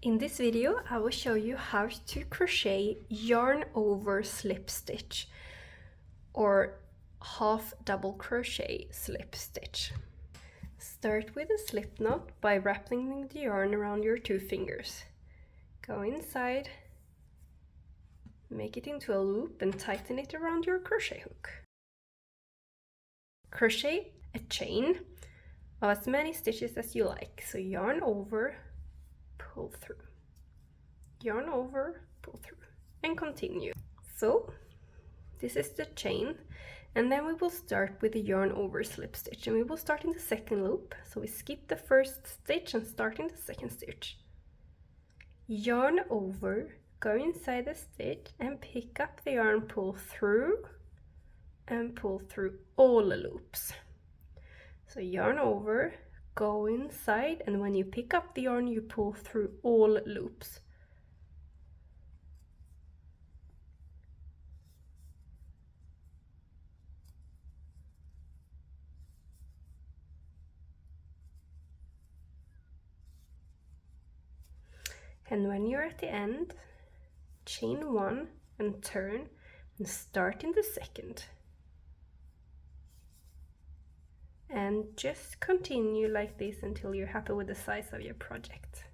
In this video, I will show you how to crochet yarn over slip stitch or half double crochet slip stitch. Start with a slip knot by wrapping the yarn around your 2 fingers. Go inside, make it into a loop and tighten it around your crochet hook. Crochet a chain of as many stitches as you like, so yarn over, pull through, yarn over, pull through, and continue. So this is the chain, and then we will start with the yarn over slip stitch, and we will start in the second loop. So we skip the first stitch and start in the second stitch. Yarn over, go inside the stitch and pick up the yarn, pull through, and pull through all the loops. So yarn over, go inside, and when you pick up the yarn you pull through all loops. And when you're at the end, chain 1 and turn and start in the second. And just continue like this until you're happy with the size of your project.